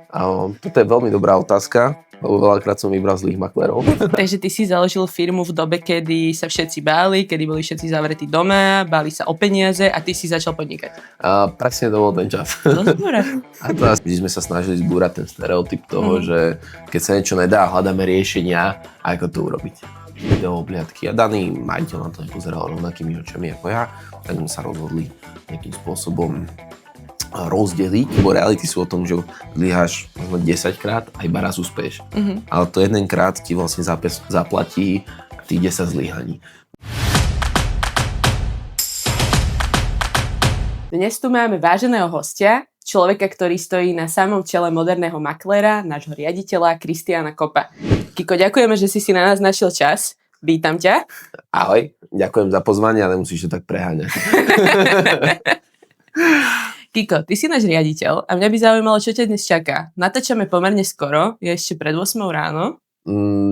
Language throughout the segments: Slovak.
Toto je veľmi dobrá otázka, lebo veľakrát som vybral zlých maklerov. Takže ty si založil firmu v dobe, kedy sa všetci báli, kedy boli všetci zavretí doma, báli sa o peniaze a ty si začal podnikať. Presne to bol ten čas. A to vždy sme sa snažili zbúrať ten stereotyp toho, že keď sa niečo nedá, hľadáme riešenia, ako to urobiť. Videoobliadky a daný majiteľ na to nepozeral rovnakými očami ako ja, tak sme sa rozhodli nejakým spôsobom rozdeliť, lebo reality sú o tom, že zlyháš 10 krát a iba raz uspeješ. Ale to jedenkrát ti vlastne zaplatí tých 10 zlyhaní. Dnes tu máme váženého hostia, človeka, ktorý stojí na samom čele moderného makléra, nášho riaditeľa Kristiána Kopa. Kiko, ďakujeme, že si na nás našiel čas. Vítam ťa. Ahoj, ďakujem za pozvanie, ale nemusíš to tak preháňať. Kiko, ty si náš riaditeľ a mňa by zaujímalo, čo ťa dnes čaká. Natáčame pomerne skoro, je ešte pred 8 ráno.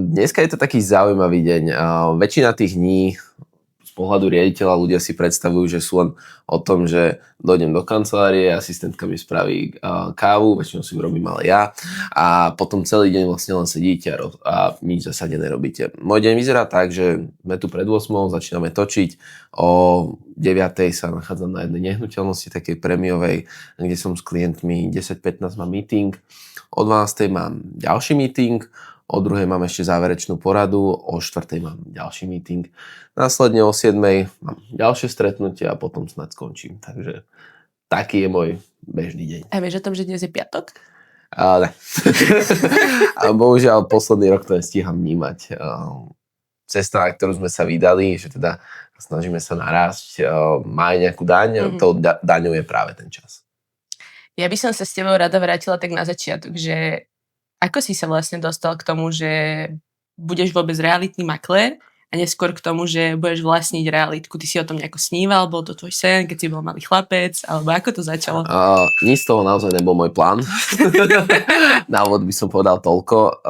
Dneska je to taký zaujímavý deň. Väčšina tých dní z pohľadu riaditeľa ľudia si predstavujú, že sú len o tom, že dojdem do kancelárie, asistentka mi spraví kávu, väčšinou si urobím ale ja a potom celý deň vlastne len sedíte a nič v zásade nerobíte. Môj deň vyzerá tak, že sme tu pred 8, začíname točiť, o 9 sa nachádzam na jednej nehnuteľnosti, takej prémiovej, kde som s klientmi, 10:15 mám meeting, o 12 mám ďalší meeting, o 2 mám ešte záverečnú poradu, o 4 mám ďalší meeting. Následne o 7 mám ďalšie stretnutie a potom snad skončím. Takže taký je môj bežný deň. A vieš o tom, že dnes je piatok? Ne. A bohužiaľ posledný rok to nestíham vnímať. Cesta, na ktorú sme sa vydali, že teda snažíme sa narásť, má aj nejakú daň, tou daňou je práve ten čas. Ja by som sa s tebou rada vrátila tak na začiatok, že ako si sa vlastne dostal k tomu, že budeš vôbec realitný maklér a neskôr k tomu, že budeš vlastniť realitku? Ty si o tom nejako sníval? Bol to tvoj sen, keď si bol malý chlapec? Alebo ako to začalo? Nic z toho naozaj nebol môj plán. Na úvod by som povedal toľko.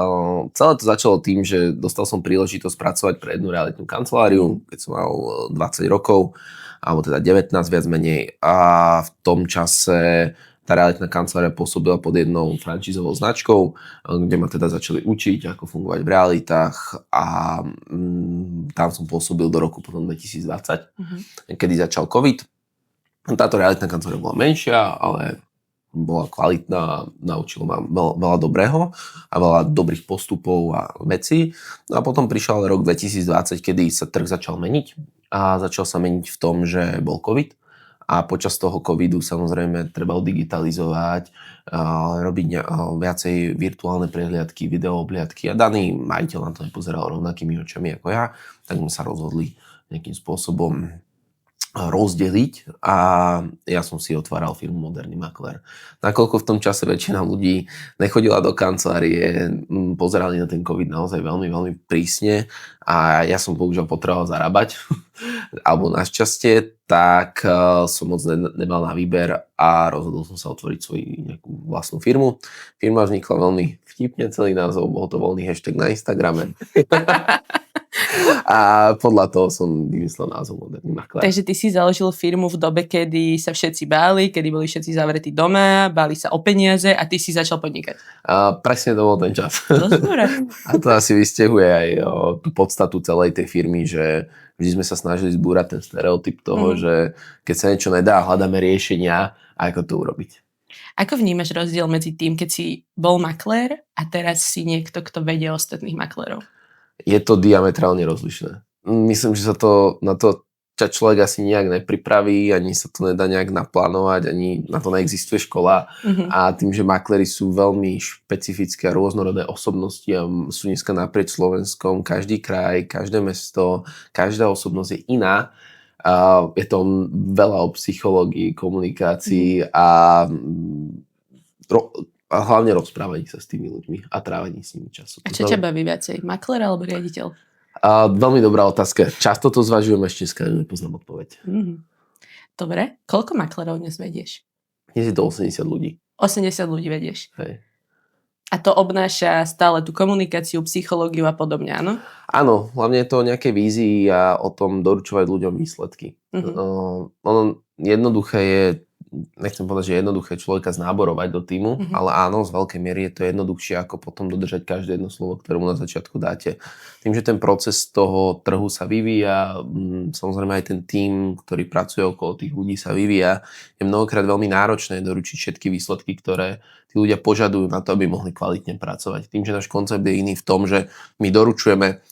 Celé to začalo tým, že dostal som príležitosť pracovať pre jednu realitnú kanceláriu, keď som mal 20 rokov, alebo teda 19 viac menej. A v tom čase tá realitná kancelária pôsobila pod jednou franšízovou značkou, kde ma teda začali učiť, ako fungovať v realitách a tam som pôsobil do roku potom 2020, kedy začal COVID. Táto realitná kancelária bola menšia, ale bola kvalitná, naučila ma veľa dobrého a veľa dobrých postupov a vecí. No a potom prišiel rok 2020, kedy sa trh začal meniť a začal sa meniť v tom, že bol COVID. A počas toho covidu samozrejme treba digitalizovať, robiť viacej virtuálne prehliadky, videoobliadky a daný majiteľ na to nepozeral rovnakými očami ako ja, tak sme sa rozhodli nejakým spôsobom rozdeliť a ja som si otváral firmu Moderný maklér. Nakoľko v tom čase väčšina ľudí nechodila do kancelárie, pozerali na ten COVID naozaj veľmi, veľmi prísne a ja som bohužiaľ potreboval zarábať, alebo našťastie, tak som moc nemal na výber a rozhodol som sa otvoriť svoju nejakú vlastnú firmu. Firma vznikla veľmi vtipne, celý názov, bol to voľný hashtag na Instagrame. A podľa toho som vymyslel názov Moderný maklér. Takže ty si založil firmu v dobe, kedy sa všetci báli, kedy boli všetci zavretí doma, báli sa o peniaze a ty si začal podnikať. Presne to bol ten čas. A to asi vystihuje aj tú podstatu celej tej firmy, že vždy sme sa snažili zbúrať ten stereotyp toho, že keď sa niečo nedá, hľadáme riešenia, ako to urobiť. Ako vnímaš rozdiel medzi tým, keď si bol maklér a teraz si niekto, kto vedie ostatných maklérov? Je to diametrálne rozlišné. Myslím, že sa to na to človek asi nejak nepripraví, ani sa to nedá nejak naplánovať, ani na to neexistuje škola. A tým, že makléri sú veľmi špecifické a rôznorodé osobnosti a sú dneska naprieč Slovenskom, každý kraj, každé mesto, každá osobnosť je iná. Je to veľa o psychológii, komunikácii a hlavne rozprávaní sa s tými ľuďmi a trávení s nimi času. A čo ťa baví viacej? Maklér alebo riaditeľ? Veľmi dobrá otázka. Často to zvažujem, ešte dneska nepoznám odpoveď. Dobre. Koľko maklérov dnes vedieš? Dnes je to 80 ľudí. 80 ľudí vedieš. Hej. A to obnáša stále tú komunikáciu, psychológiu a podobne, áno? Áno, hlavne je to o nejakej vízii a o tom doručovať ľuďom výsledky. Ono jednoduché je nechcem povedať, že je jednoduché človeka znáborovať do týmu, ale áno, z veľkej miery je to jednoduchšie, ako potom dodržať každé jedno slovo, ktoré mu na začiatku dáte. Tým, že ten proces toho trhu sa vyvíja, samozrejme aj ten tím, ktorý pracuje okolo tých ľudí sa vyvíja, je mnohokrát veľmi náročné doručiť všetky výsledky, ktoré tí ľudia požadujú na to, aby mohli kvalitne pracovať. Tým, že náš koncept je iný v tom, že my doručujeme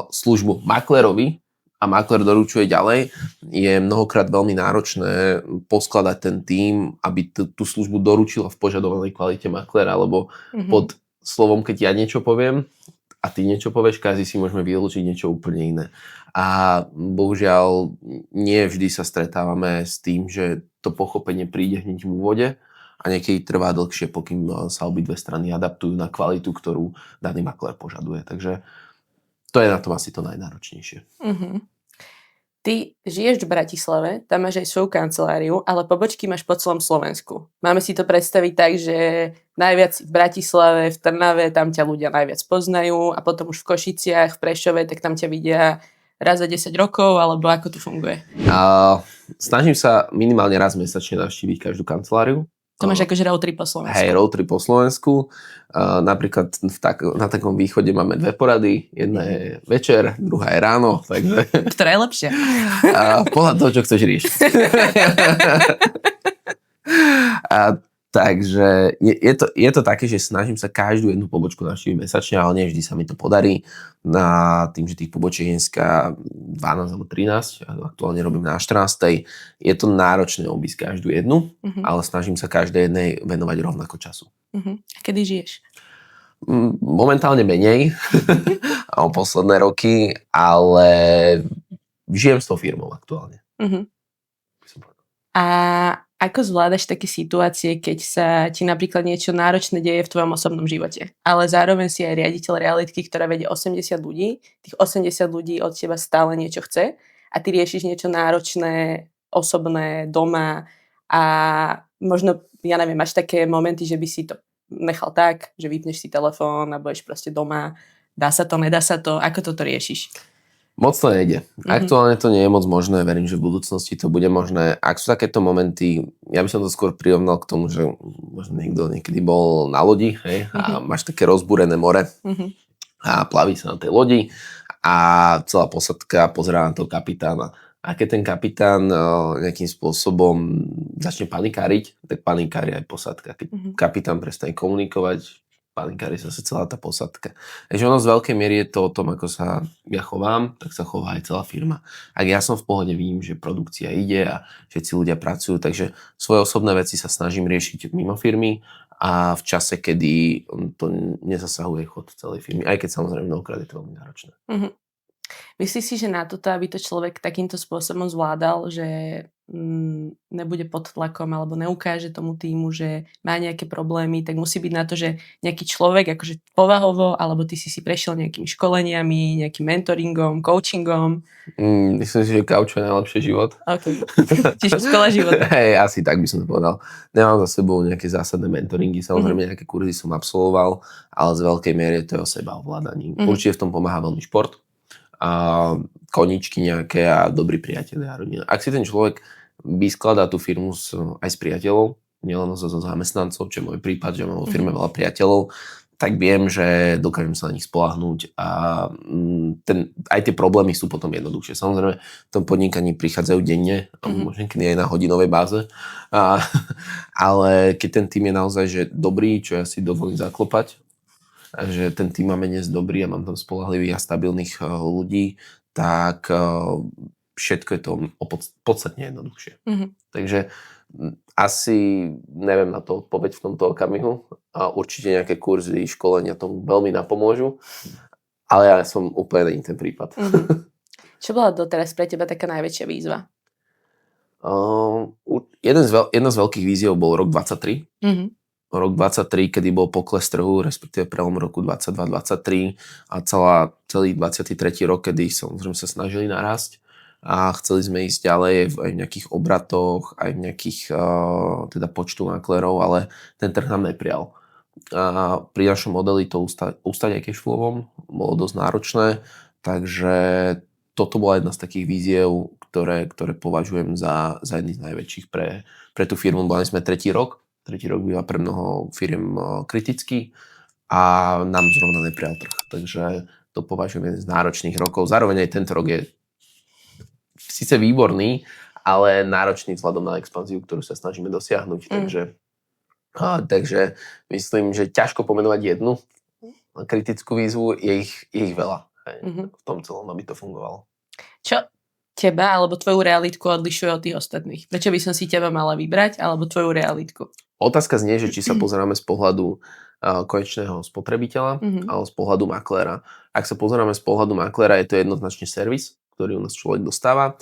službu maklérovi, a maklér doručuje ďalej, je mnohokrát veľmi náročné poskladať ten tím, aby tú službu doručila v požadovanej kvalite makléra, lebo pod slovom, keď ja niečo poviem a ty niečo povieš, každý si môžeme vylúčiť niečo úplne iné. A bohužiaľ nie vždy sa stretávame s tým, že to pochopenie príde hneď v úvode a niekedy trvá dlhšie, pokým sa obidve strany adaptujú na kvalitu, ktorú daný maklér požaduje. Takže to je na tom asi to najnáročnejšie. Ty žiješ v Bratislave, tam máš aj svoju kanceláriu, ale pobočky máš po celom Slovensku. Máme si to predstaviť tak, že najviac v Bratislave, v Trnave, tam ťa ľudia najviac poznajú a potom už v Košiciach, v Prešove, tak tam ťa vidia raz za 10 rokov, alebo ako to funguje? Snažím sa minimálne raz mesačne navštíviť každú kanceláriu. To máš akože road trip po Slovensku. Hej, road trip po Slovensku. Napríklad na takom východe máme 2 porady. Jedna je večer, druhá je ráno. Takže... Ktorá je lepšia? Podľa toho, čo chceš riešiť. Takže je to také, že snažím sa každú jednu pobočku navštíviť mesačne, ale nie vždy sa mi to podarí. Tým, že tých pobočiek je dneska 12 alebo 13, aktuálne robím na 14. Je to náročné obísť každú jednu, ale snažím sa každej jednej venovať rovnako času. A kedy žiješ? Momentálne menej, o posledné roky, ale žijem s tou firmou aktuálne. A ako zvládaš také situácie, keď sa ti napríklad niečo náročné deje v tvojom osobnom živote, ale zároveň si aj riaditeľ realitky, ktorá vedie 80 ľudí, tých 80 ľudí od teba stále niečo chce a ty riešiš niečo náročné, osobné, doma a možno, ja neviem, máš také momenty, že by si to nechal tak, že vypneš si telefón a budeš proste doma, dá sa to, nedá sa to, ako toto riešiš? Moc to nejde. Aktuálne to nie je moc možné, verím, že v budúcnosti to bude možné. Ak sú takéto momenty, ja by som to skôr prirovnal k tomu, že možno niekto niekedy bol na lodi, hej, a máš také rozbúrené more a plaví sa na tej lodi a celá posadka pozerá na toho kapitána. A keď ten kapitán nejakým spôsobom začne panikáriť, tak panikári aj posadka. Keď kapitán prestane komunikovať, panikári zase celá tá posadka. Takže ono z veľkej miery je to o tom, ako sa ja chovám, tak sa chová aj celá firma. Ak ja som v pohode, vidím, že produkcia ide a všetci ľudia pracujú, takže svoje osobné veci sa snažím riešiť mimo firmy a v čase, kedy to nezasahuje chod celej firmy, aj keď samozrejme mnohokrát je to veľmi náročné. Myslíš si, že na toto, aby to človek takýmto spôsobom zvládal, že nebude pod tlakom alebo neukáže tomu týmu, že má nejaké problémy, tak musí byť na to, že nejaký človek akože povahovo, alebo ty si prešiel nejakými školeniami, nejakým mentoringom, coachingom. Myslím si, že kauč je najlepší život. Okay. Čiže škola života. Hej, asi tak by som to povedal. Nemám za sebou nejaké zásadné mentoringy, samozrejme nejaké kurzy som absolvoval, ale z veľkej miery to je o sebaovládaní. Určite v tom pomáha veľmi šport, a koničky nejaké a dobrí priatelia a rodina. Ak si ten človek vyskladá tú firmu aj s priateľov, nielen so zamestnancov, čo je môj prípad, že mám vo firme veľa priateľov, tak viem, že dokážem sa na nich spoľahnúť a aj tie problémy sú potom jednoduchšie. Samozrejme, v tom podnikaní prichádzajú denne, možno kedy aj na hodinovej báze, ale keď ten tým je naozaj že dobrý, čo ja si dovolím zaklopať, že ten tým máme dnes dobrý a mám tam spoľahlivých a stabilných ľudí, tak všetko je to podstatne jednoduchšie. Takže asi neviem na to odpoveď v tomto okamihu a určite nejaké kurzy, školenia tomu veľmi napomôžu, ale ja som úplne iný ten prípad. Čo bola doteraz pre teba taká najväčšia výzva? Jedna z veľkých víziev bol rok 23. Rok 23, kedy bol pokles trhu, respektíve prelom roku 22-23 a celý 23. rok, kedy samozrejme sa snažili narásť a chceli sme ísť ďalej aj v nejakých obratoch, aj v nejakých teda počtu maklerov, ale ten trh nám neprijal. A pri našom modeli to ustať aj cashflowom bolo dosť náročné, takže toto bola jedna z takých víziev, ktoré považujem za jedných z najväčších pre tú firmu. Boli sme tretí rok býva pre mnoho firiem kritický a nám zrovna neprijal trh. Takže to považujem z náročných rokov. Zároveň aj tento rok je síce výborný, ale náročný vzhľadom na expanziu, ktorú sa snažíme dosiahnuť. Takže myslím, že ťažko pomenovať jednu kritickú výzvu, je ich veľa. V tom celom, aby to fungovalo. Čo teba alebo tvoju realitku odlišuje od tých ostatných? Prečo by som si teba mala vybrať alebo tvoju realitku? Otázka znie, že či sa pozeráme z pohľadu konečného spotrebiteľa alebo z pohľadu makléra. Ak sa pozeráme z pohľadu makléra, je to jednoznačne servis, ktorý u nás človek dostáva.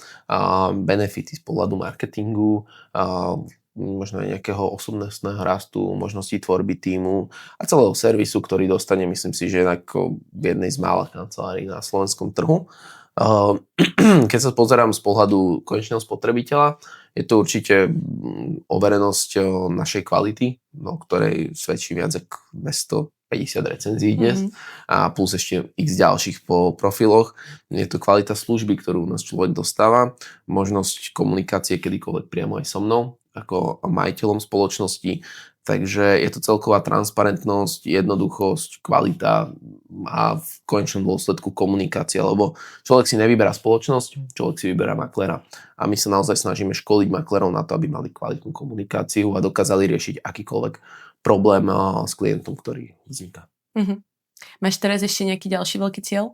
Benefity z pohľadu marketingu, možno aj nejakého osobnostného rastu, možností tvorby tímu a celého servisu, ktorý dostane, myslím si, že ako v jednej z mála kancelárií na slovenskom trhu. Keď sa pozerám z pohľadu konečného spotrebiteľa, je to určite overenosť našej kvality, ktorej svedčí viac ako 250 recenzií dnes a plus ešte x ďalších po profiloch. Je to kvalita služby, ktorú u nás človek dostáva, možnosť komunikácie kedykoľvek priamo aj so mnou, ako majiteľom spoločnosti. Takže je to celková transparentnosť, jednoduchosť, kvalita a v konečnom dôsledku komunikácia, lebo človek si nevyberá spoločnosť, človek si vyberá makléra. A my sa naozaj snažíme školiť maklérov na to, aby mali kvalitnú komunikáciu a dokázali riešiť akýkoľvek problém s klientom, ktorý vzniká. Máš teraz ešte nejaký ďalší veľký cieľ?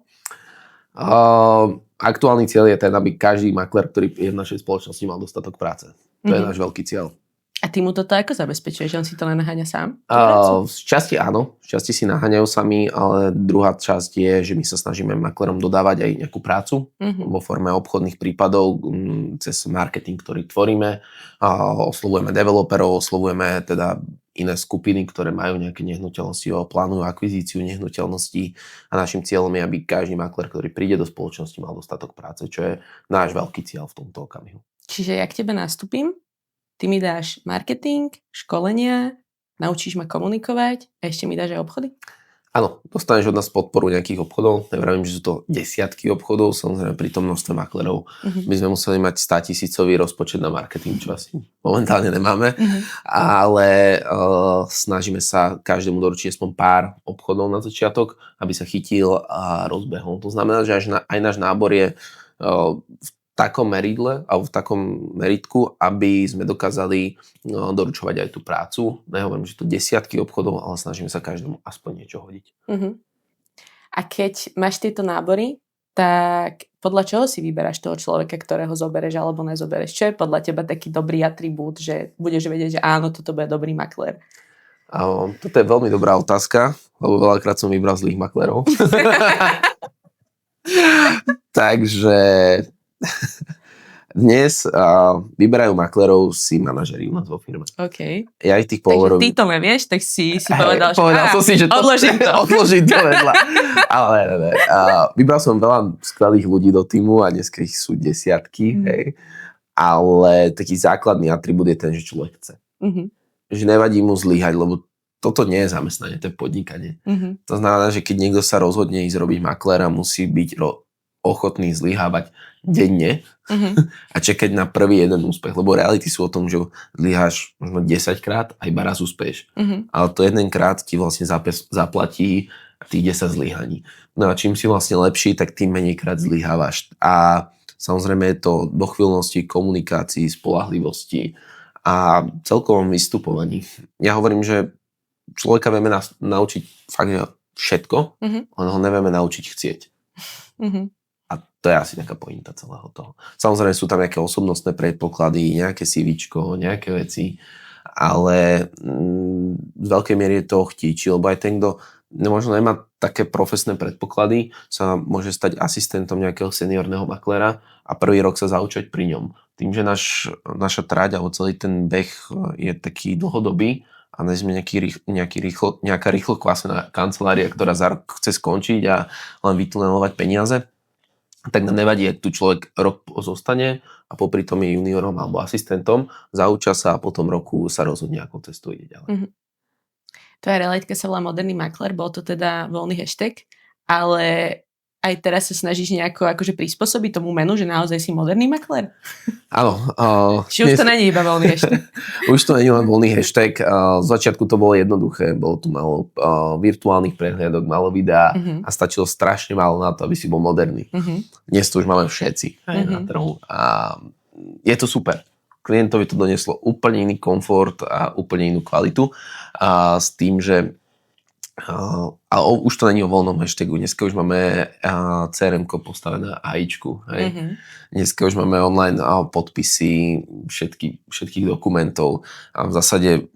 Aktuálny cieľ je ten, aby každý maklér, ktorý je v našej spoločnosti, mal dostatok práce. To je náš veľký cieľ. A ty mu toto ako zabezpečuješ? On si to len naháňa sám? Z časti áno, z časti si naháňajú sami, ale druhá časť je, že my sa snažíme maklérom dodávať aj nejakú prácu vo forme obchodných prípadov cez marketing, ktorý tvoríme. Oslovujeme developerov, oslovujeme teda iné skupiny, ktoré majú nejaké nehnuteľnosti, plánujú akvizíciu nehnuteľností a našim cieľom je, aby každý maklér, ktorý príde do spoločnosti, mal dostatok práce, čo je náš veľký cieľ v tomto okamihu. Čiže ja k tebe nastúpim, ty mi dáš marketing, školenia, naučíš ma komunikovať a ešte mi dáš aj obchody? Áno, dostaneš od nás podporu nejakých obchodov. Nevravím, že sú to desiatky obchodov, samozrejme pri tom množstve maklerov. My sme museli mať 100 000 rozpočet na marketing, čo asi momentálne nemáme, ale snažíme sa každému doručiť aspoň pár obchodov na začiatok, aby sa chytil a rozbehol. To znamená, že aj náš nábor je v takom meridle alebo v takom meritku, aby sme dokázali doručovať aj tú prácu. Nehovorím, že to desiatky obchodov, ale snažíme sa každému aspoň niečo hodiť. A keď máš tieto nábory, tak podľa čoho si vyberáš toho človeka, ktorého zobereš alebo nezobereš? Čo je podľa teba taký dobrý atribút, že budeš vedieť, že áno, toto bude dobrý maklér? Toto je veľmi dobrá otázka, lebo veľakrát som vybral zlých maklérov. Takže dnes vyberajú maklerov si manažeri u nás vo firme. OK. Ja ich tých pohovorov... Takže ty to nevieš, tak si povedal, že povedal som si, že odložím to. Odložím to vedľa. Ale ne. Vybral som veľa skvelých ľudí do týmu a dneska ich sú desiatky. Hej. Ale taký základný atribút je ten, že človek chce. Že nevadí mu zlyhať, lebo toto nie je zamestnanie, to je podnikanie. To znamená, že keď niekto sa rozhodne ísť robiť makléra, musí byť ochotný zlyhávať denne a čakať na prvý jeden úspech, lebo reality sú o tom, že zlyháš možno 10 krát a iba raz úspeš. Ale to jedenkrát ti vlastne zaplatí tých 10 zlyhaní. No a čím si vlastne lepší, tak tým menejkrát zlyhávaš. A samozrejme je to dochvíľnosti, komunikácii, spoľahlivosti a celkovom vystupovaní. Ja hovorím, že človeka vieme naučiť fakt všetko, len ho nevieme naučiť chcieť. A to je asi taká pointa celého toho. Samozrejme sú tam nejaké osobnostné predpoklady, nejaké CVčko, nejaké veci, ale v veľkej miere je to chtíči, lebo aj ten, kto možno nemá také profesné predpoklady, sa môže stať asistentom nejakého seniorného makléra a prvý rok sa zaučať pri ňom. Tým, že naša trať alebo celý ten beh je taký dlhodobý a nie sme nejaká rýchlo kvasená kancelária, ktorá za rok chce skončiť a len vytunelovať peniaze, tak nevadí, ak tu človek rok zostane a popri tom je juniorom alebo asistentom, zaučia sa a po tom roku sa rozhodne, ako cestu ide ďalej. Tvoja realitka sa volá Moderný maklér, bol to teda voľný hashtag, ale aj teraz sa snažíš nejako akože prispôsobiť tomu menu, že naozaj si moderný maklér? Áno. Či už to není iba voľný hashtag? Už to nie je len voľný hashtag. Z začiatku to bolo jednoduché. Bolo tu málo virtuálnych prehliadok, málo videa a stačilo strašne málo na to, aby si bol moderný. Dnes to už máme všetci na trhu. A je to super. Klientovi to doneslo úplne iný komfort a úplne inú kvalitu. A s tým, že ale už to není o voľnom hashtagu. Dneska už máme CRM-ko postavené na AIčku. Dneska už máme online podpisy všetkých dokumentov a v zásade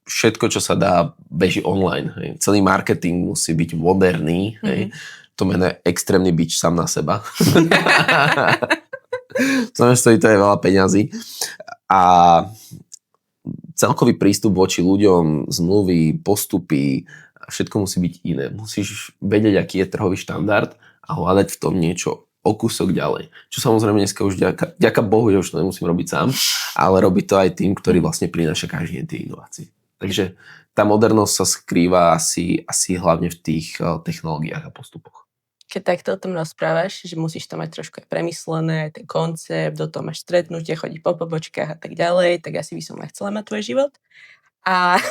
všetko, čo sa dá, beží online. Hej. Celý marketing musí byť moderný. Hej. To meno je extrémny bič sám na seba. To je veľa peňazí. A celkový prístup voči ľuďom, zmluvy, postupy, všetko musí byť iné. Musíš vedieť, aký je trhový štandard a hľadať v tom niečo o kúsok ďalej. Čo samozrejme dneska už ďaká Bohu, že už to nemusím robiť sám, ale robí to aj tým, ktorý vlastne prináša každý deň tie inovácie. Takže tá modernosť sa skrýva asi hlavne v tých technológiách a postupoch. Keď takto o tom rozprávaš, že musíš to mať trošku aj premyslené, ten koncept, do toho máš stretnutie, chodí po pobočkách a tak ďalej, tak asi by som aj chcela mať tvoj život. A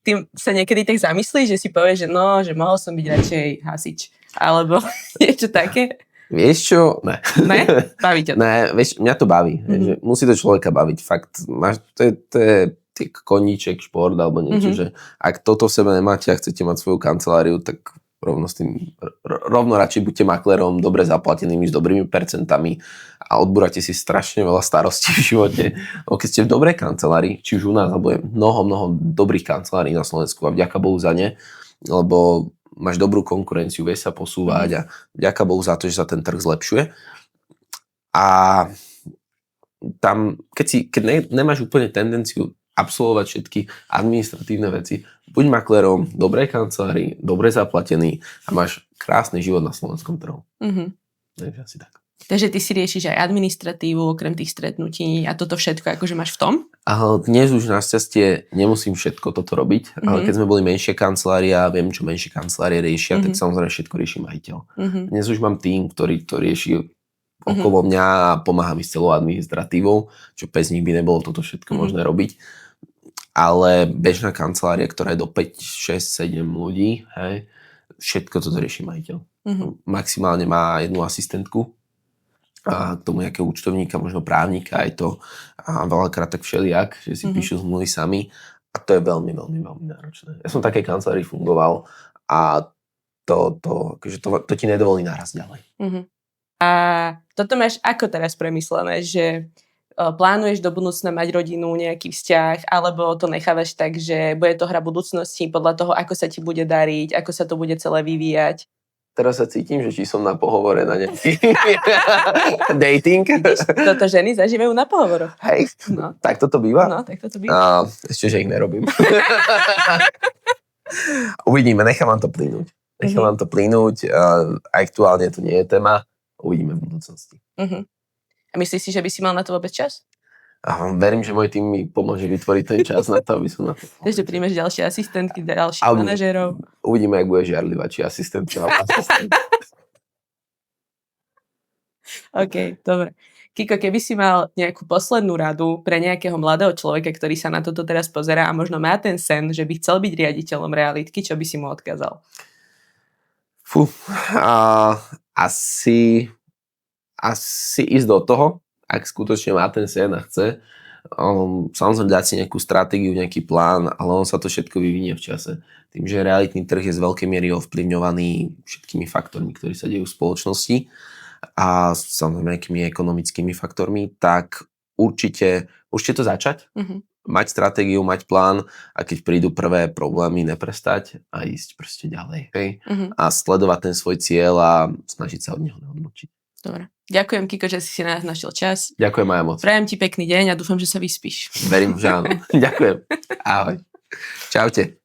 ty sa niekedy tak zamyslíš, že si povieš, že no, že mohol som byť radšej hasič. Alebo niečo také? Vieš čo? Ne. Ne? Baví ťa to? Ne, vieš, mňa to baví. Že musí to človeka baviť. Fakt, to je koníček, šport alebo niečo, že ak toto v sebe nemáte a chcete mať svoju kanceláriu, tak rovno radšej buďte maklérom, dobre zaplatenými, s dobrými percentami a odbúrate si strašne veľa starostí v živote. Keď ste v dobrej kancelárii, či už u nás, alebo je mnoho dobrých kancelárií na Slovensku a vďaka Bohu za ne, lebo máš dobrú konkurenciu, vieš sa posúvať a vďaka Bohu za to, že sa ten trh zlepšuje. A tam, keď nemáš úplne tendenciu absolvovať všetky administratívne veci. Buď maklérom, dobrej kancelárii, dobre zaplatený a máš krásny život na slovenskom trhu. Takže asi tak. Takže ty si riešiš aj administratívu, okrem tých stretnutí a toto všetko akože máš v tom? A dnes už našťastie nemusím všetko toto robiť, ale keď sme boli menšia kancelária a viem, čo menšie kancelárie riešia, tak samozrejme všetko rieši majiteľ. Dnes už mám tím, ktorý to rieši okolo mňa a pomáha mi s celou administratívou, čo bez nich by nebolo toto všetko možné robiť. Ale bežná kancelária, ktorá je do 5, 6, 7 ľudí, hej, všetko toto rieši majiteľ. Maximálne má jednu asistentku a k tomu nejakého účtovníka, možno právnika, aj to a veľakrát tak všelijak, že si píšu zmluvy sami a to je veľmi, veľmi, veľmi náročné. Ja som v takej kancelárii fungoval a to ti nedovolí naraz ďalej. A toto máš ako teraz premyslené, že plánuješ do budúcna mať rodinu, nejaký vzťah, alebo to nechávaš tak, že bude to hra budúcnosti podľa toho, ako sa ti bude dariť, ako sa to bude celé vyvíjať? Teraz sa cítim, že či som na pohovore na nejaký dating. Toto ženy zažívajú na pohovoroch. Hej, tak toto býva? No, tak toto býva. Ešte, že ich nerobím. Uvidíme, nechám vám to plynúť. Aktuálne to nie je téma. Uvidíme v budúcnosti. A myslíš si, že by si mal na to vôbec čas? Verím, že môj tým mi pomôže vytvoriť ten čas na to, aby som na to... Takže príjmeš ďalšie asistentky, ďalších manažérov. Uvidíme, ak bude žiarlivá, či asistentka alebo asistent. OK, dobre. Kiko, keby si mal nejakú poslednú radu pre nejakého mladého človeka, ktorý sa na toto teraz pozerá a možno má ten sen, že by chcel byť riaditeľom realitky, čo by si mu odkázal? Asi ísť do toho, ak skutočne má ten sen a chce. Samozrejme dať si nejakú stratégiu, nejaký plán, ale on sa to všetko vyvinie v čase. Tým, že realitný trh je z veľkej miery ovplyvňovaný všetkými faktormi, ktorí sa dejú v spoločnosti a samozrejme nejakými ekonomickými faktormi, tak určite to začať, mať stratégiu, mať plán a keď prídu prvé problémy, neprestať a ísť proste ďalej. Hej? A sledovať ten svoj cieľ a snažiť sa od neho neodmočiť. Dobre. Ďakujem, Kiko, že si na nás našiel čas. Ďakujem, Maja, moc. Prajem ti pekný deň a dúfam, že sa vyspíš. Verím, že áno. Ďakujem. Ahoj. Čaute.